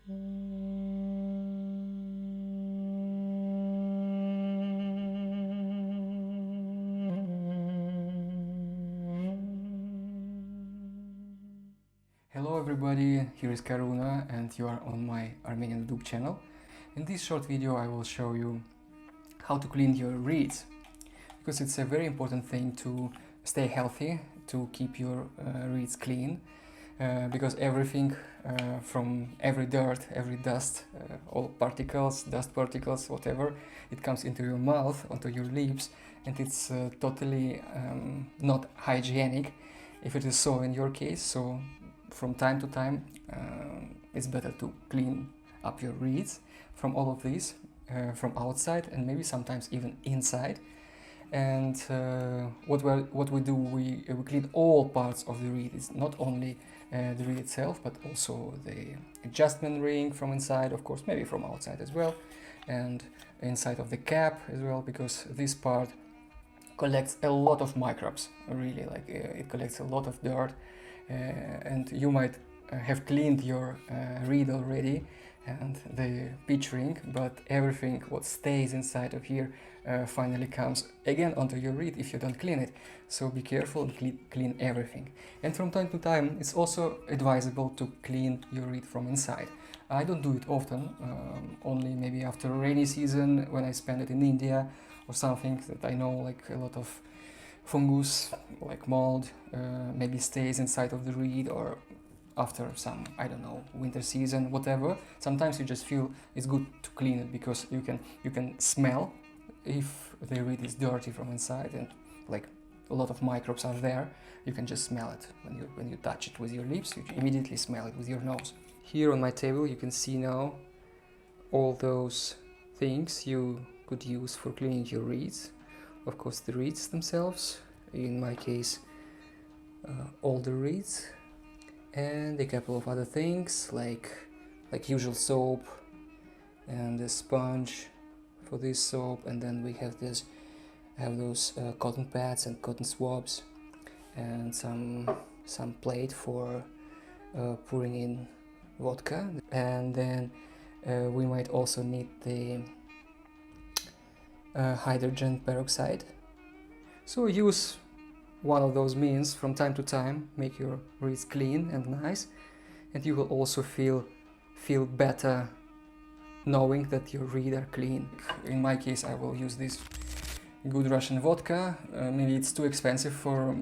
Hello everybody, here is Karuna and you are on my Armenian Dub channel. In this short video I will show you how to clean your reeds, because it's a very important thing to stay healthy, to keep your reeds clean, because everything from every dirt, every dust, all particles, dust particles, whatever, it comes into your mouth, onto your lips, and it's totally not hygienic if it is so in your case. So from time to time it's better to clean up your reeds from all of these, from outside and maybe sometimes even inside. And what we do, we clean all parts of the reed. It's not only the reed itself, but also the adjustment ring from inside, of course, maybe from outside as well, and inside of the cap as well, because this part collects a lot of microbes, really, like it collects a lot of dirt. And you might have cleaned your reed already and the pitch ring, but everything what stays inside of here finally comes again onto your reed if you don't clean it. So be careful and clean everything. And from time to time it's also advisable to clean your reed from inside. I don't do it often, only maybe after a rainy season when I spend it in India or something that I know like a lot of fungus like mold maybe stays inside of the reed, or after some, I don't know, winter season, whatever. Sometimes you just feel it's good to clean it because you can smell if the reed is dirty from inside, and like a lot of microbes are there. You can just smell it when you touch it with your lips. You immediately smell it with your nose. Here on my table you can see now all those things you could use for cleaning your reeds. Of course, the reeds themselves, in my case all the reeds, and a couple of other things like usual soap and a sponge for this soap, and then we have those cotton pads and cotton swabs, and some plate for pouring in vodka, and then we might also need the hydrogen peroxide. So use one of those means from time to time, make your reeds clean and nice, and you will also feel better knowing that your reeds are clean. In my case I will use this good Russian vodka. Maybe it's too expensive for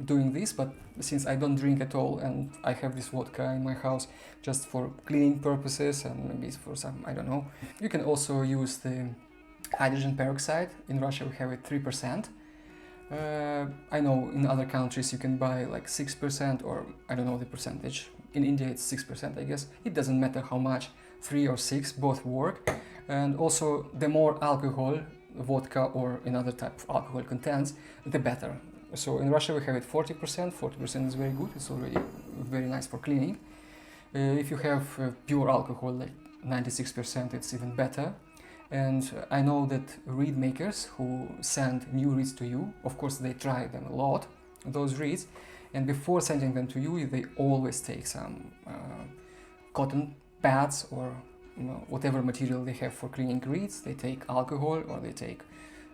doing this, but since I don't drink at all and I have this vodka in my house just for cleaning purposes and maybe it's for some, I don't know. You can also use the hydrogen peroxide. In Russia we have it 3%. I know in other countries you can buy like 6%, or I don't know the percentage. In India it's 6%, I guess. It doesn't matter how much, 3 or 6, both work. And also the more alcohol vodka or another type of alcohol contains, the better. So in Russia we have it 40%. 40% is very good, it's already very nice for cleaning. If you have pure alcohol like 96%, it's even better. And I know that reed makers who send new reeds to you, of course they try them a lot, those reeds, and before sending them to you they always take some cotton pads or whatever material they have for cleaning reeds. They take alcohol or they take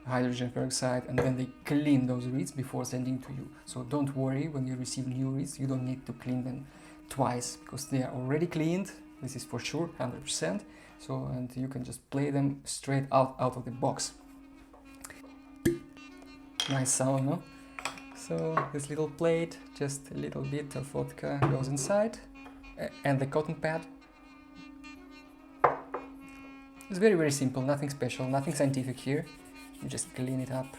hydrogen peroxide, and then they clean those reeds before sending to you. So don't worry, when you receive new reeds you don't need to clean them twice, because they are already cleaned. This is for sure, 100%. So, and you can just play them straight out of the box. Nice sound, no? So this little plate, just a little bit of vodka goes inside, and the cotton pad. It's very simple, nothing special, nothing scientific here. You just clean it up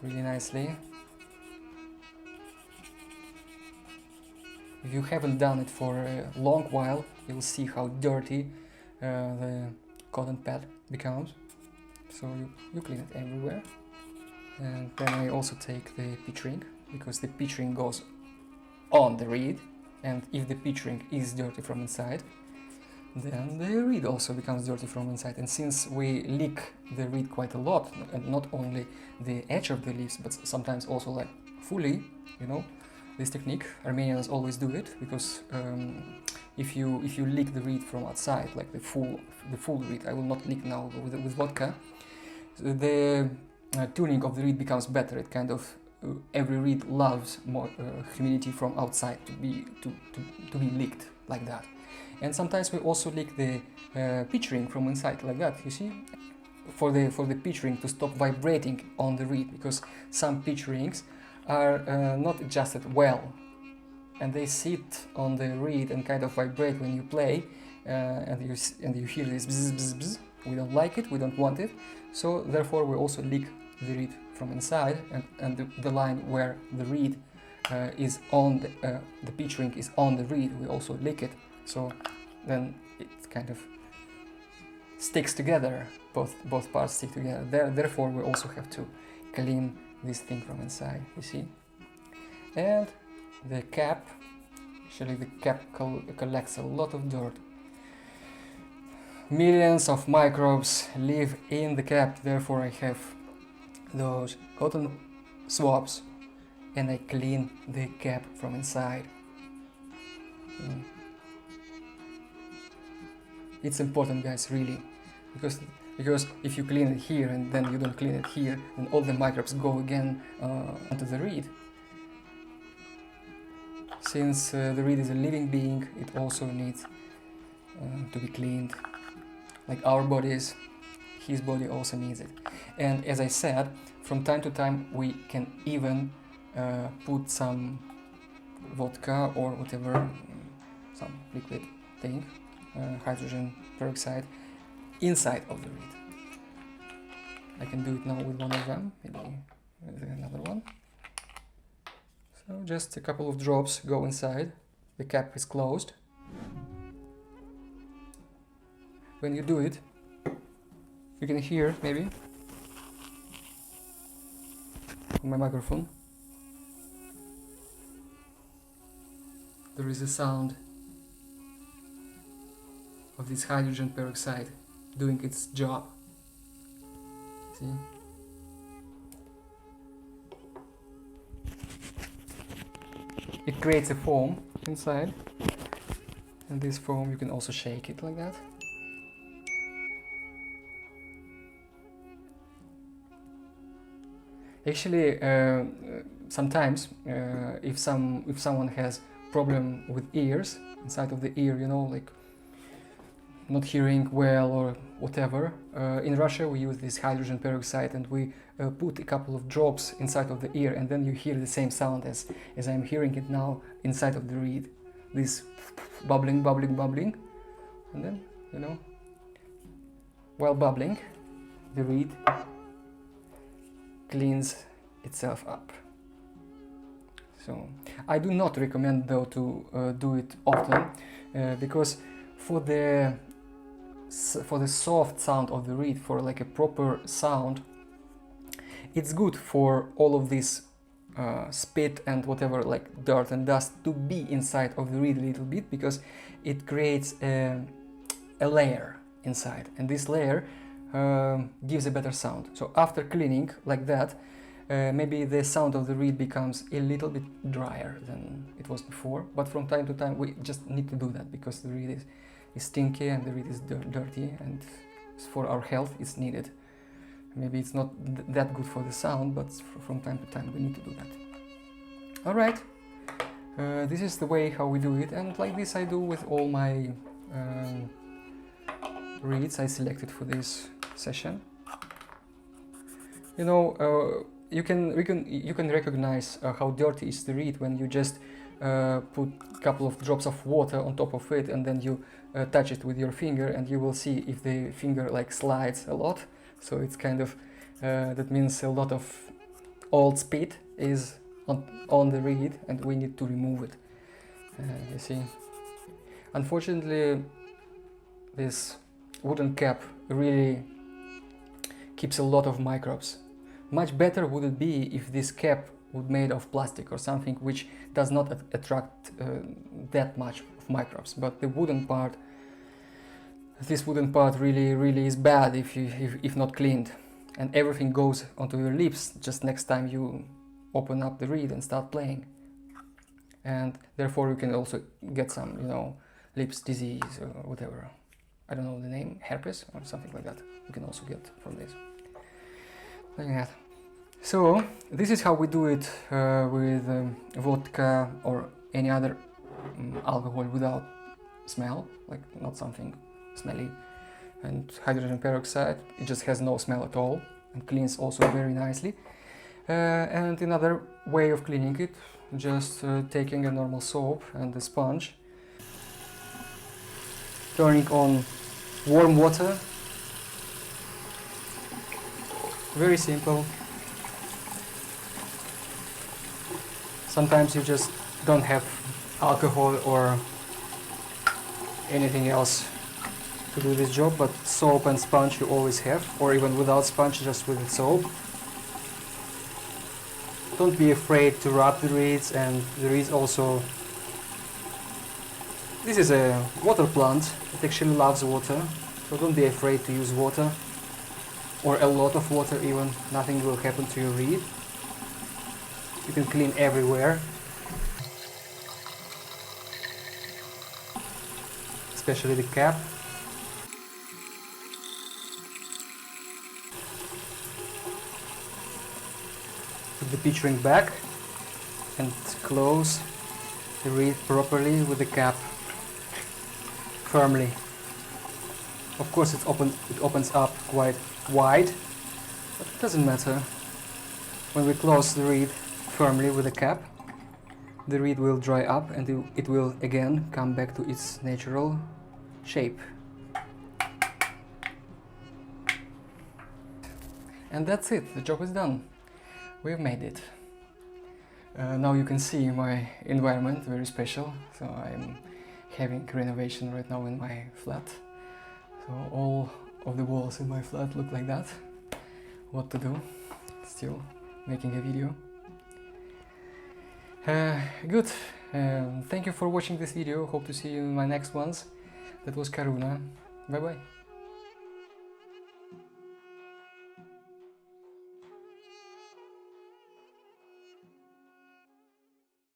really nicely. If you haven't done it for a long while, you'll see how dirty the cotton pad becomes. So you clean it everywhere. And then I also take the pitch ring, because the pitch ring goes on the reed, and if the pitch ring is dirty from inside, then the reed also becomes dirty from inside. And since we lick the reed quite a lot, and not only the edge of the leaves, but sometimes also like fully, you know, this technique, Armenians always do it, because if you lick the reed from outside, like the full reed. I will not lick now with vodka. The tuning of the reed becomes better. It kind of every reed loves more humidity from outside to be licked like that. And sometimes we also lick the pitch ring from inside like that. You see, for the pitch ring to stop vibrating on the reed, because some pitch rings are not adjusted well, and they sit on the reed and kind of vibrate when you play, and you hear this bzz, bzz, bzz. We don't like it, we don't want it, so therefore we also lick the reed from inside, and the line where the reed is on the pitch ring is on the reed, we also lick it, so then it kind of sticks together, both parts stick together. Therefore we also have to clean this thing from inside, you see. And the cap, actually the cap collects a lot of dirt. Millions of microbes live in the cap, therefore I have those cotton swabs and I clean the cap from inside. It's important, guys, really, because if you clean it here and then you don't clean it here, then all the microbes go again onto the reed. Since the reed is a living being, it also needs to be cleaned, like our bodies. His body also needs it. And as I said, from time to time we can even put some vodka or whatever, some liquid thing, hydrogen peroxide, inside of the reed. I can do it now with one of them, maybe with another one. So just a couple of drops go inside, the cap is closed. When you do it, you can hear, maybe, on my microphone, there is a sound of this hydrogen peroxide doing its job. See? It creates a foam inside, and this foam you can also shake it like that. Actually, sometimes if someone has problem with ears, inside of the ear, you know, like not hearing well or whatever, in Russia we use this hydrogen peroxide and we put a couple of drops inside of the ear, and then you hear the same sound as I'm hearing it now inside of the reed, this bubbling, bubbling, bubbling, and then, you know, while bubbling, the reed cleans itself up. So I do not recommend though to do it often, because for the soft sound of the reed, for like a proper sound, it's good for all of this spit and whatever, like dirt and dust, to be inside of the reed a little bit, because it creates a layer inside, and this layer gives a better sound. So after cleaning like that, maybe the sound of the reed becomes a little bit drier than it was before, but from time to time we just need to do that, because the reed is stinky and the reed is dirty, and for our health it's needed. Maybe it's not that good for the sound, but from time to time we need to do that. Alright, this is the way how we do it, and like this I do with all my reeds I selected for this session. You know, you can recognize how dirty is the reed when you just put a couple of drops of water on top of it, and then you touch it with your finger, and you will see if the finger like slides a lot. So it's kind of that means a lot of old spit is on the reed, and we need to remove it. You see, unfortunately, this wooden cap really keeps a lot of microbes. Much better would it be if this cap would made of plastic or something which does not attract that much of microbes. But the wooden part, this wooden part really is bad if not cleaned, and everything goes onto your lips just next time you open up the reed and start playing. And therefore you can also get some, you know, lips disease or whatever. I don't know the name, herpes or something like that. You can also get from this. Like that. So this is how we do it with vodka or any other alcohol without smell, like not something smelly. And hydrogen peroxide, it just has no smell at all and cleans also very nicely. And another way of cleaning it, just taking a normal soap and a sponge, turning on warm water, very simple. Sometimes you just don't have alcohol or anything else to do this job, but soap and sponge you always have, or even without sponge, just with the soap. Don't be afraid to rub the reeds, and the reeds also... This is a water plant, it actually loves water, so don't be afraid to use water, or a lot of water even, nothing will happen to your reed. You can clean everywhere, especially the cap. Put the pitch ring back and close the reed properly with the cap firmly. Of course it opens up quite wide, but it doesn't matter. When we close the reed firmly with the cap, the reed will dry up and it will again come back to its natural shape. And that's it, the job is done. We've made it. Now you can see my environment, very special. So I'm having renovation right now in my flat. So all of the walls in my flat look like that. What to do? Still making a video. Good. Thank you for watching this video. Hope to see you in my next ones. That was Karuna. Bye bye.